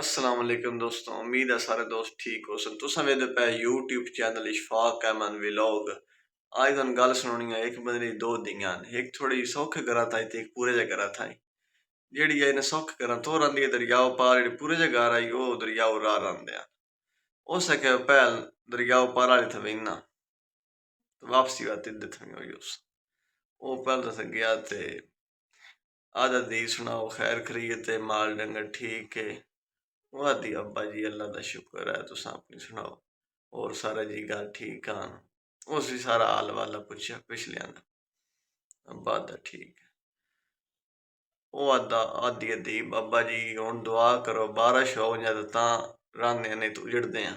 अस्सलाम वालेकुम दोस्तों, उम्मीद है सारे दोस्त ठीक हो सन। तुसां वेदे पे YouTube channel Ishfaq Ahmed vlog. आज तुहानू गल सुनानी है, एक बंदे दी दो धियां न, एक थोड़ी सौखे घरा था ते एक पूरे जे घरा था। जेड़ी है इन्हें सौखे घरा तो रंदी है दरियाओ पार, जेड़ी पूरे जे घर आई वो दरियाओ राह रंदे आ। उस आखे पहल दरियाओ पार आली थवेना तो वापसी आती थवी हुई उस वो पहल तो गया ते आधा दी सुनाओ खैर खरीत है, माल डंगर ठीक है। वादी अब्बा जी अल्लाह का शुक्र है, तुस अपनी सुनाओ और सारा जी गल ठीक आन। उस भी सारा हाल वाला पुछया पिछलियां दा, अब्बा दा ठीक है। वो आदा आदि अद्धी बाबा जी हुण दुआ करो बारिश हो जाए तो तां रांदे नहीं तो उजड़दे हैं।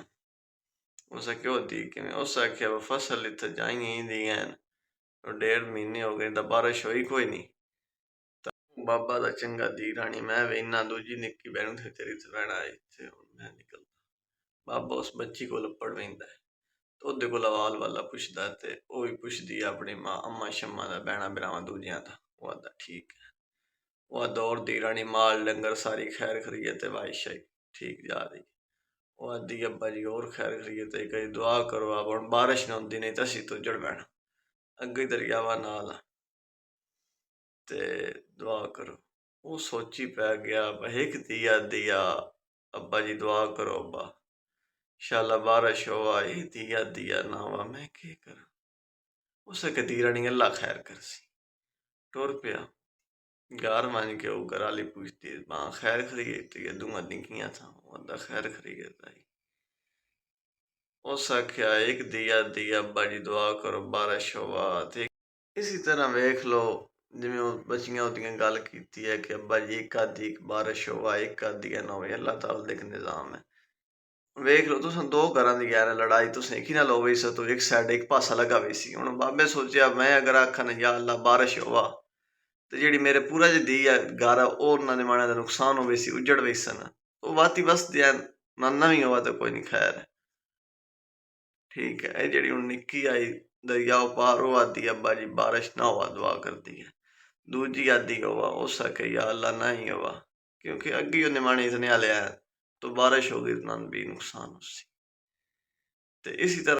उस आखे होती किवें? उस आखे फसल इत्थे जाइयां दी हैं, 1.5 महीने हो गए ता बारिश होई कोई नहीं। बाबा दा चंगा दी रानी मैं वेना दूजी निक्की बहनू थे तेरी ते रहना इत्थे मैं निकलदा। बाबा उस बच्ची को लपड़ वेंदा है तो ओदे कोल हवाल वाला पुछदा है ते ओह भी पुछदी है अपनी मां अम्मा शम्मा दा, भैणा भरावां दूजियां दा। ओह आदा ठीक है। ओह आदा और दी रानी माल डंगर सारी खैर खरीयत ते वाहिशाई ठीक जा रही। ओह आदी अब्बा जी और खैर खरीयत है, कहीं दुआ करो अब हुण बारिश ना होंदी नहीं तो असीं तो उजड़ पैणा, अगे दरियावा नाल आ ते दुआ करो। वो सोची पै गया एक दिया दिया अब्बा जी दुआ करो अब्बा शाला बारिश होवा, ये दिया दिया ना हुआ मैं के करा। उसे दी रानी अल्लाह खैर करसी टुर पिया घर मान के वो घराली पूछती मां खैर खरीयत है दूंगा दिखियां था वदा खैर खरीयत आई। उस आख्या एक दिया दिया अब्बा जी दुआ करो बारिश होवा ते इसी तरह वेख लो जिमें वो बचियां होदियां गल कीती है कि अब्बा जी एक आधी बारिश होवा एक आधी ना होवे, अल्लाह ताला दा इक निज़ाम है। वेख लो तुस दो घरां दी गैर लड़ाई तुस एक ही ना लो वही तो एक साइड एक पासा लगा वैसी हुण बाबे सोचया मैं अगर आखन या अल्लाह बारिश होवा ते जेड़ी मेरे पूरा जे दी है घर और ना निमाणे दा नुकसान होवे सी उजड़ वैसन तो वाती बस दिया ना नवी होवा तो कोई नहीं खैर है। ठीक है ये जेड़ी हुण निक्की आई दरियाओ पार हो आदी अब्बा जी बारिश ना होवा दुआ करदी है। दूजी आदी होवा उस आखे या अल्लाह ना ही होवा क्योंकि अगे ही निमाणे इतने आले हैं तो बारिश होगी तो भी नुकसान उससे। तो इसी तरह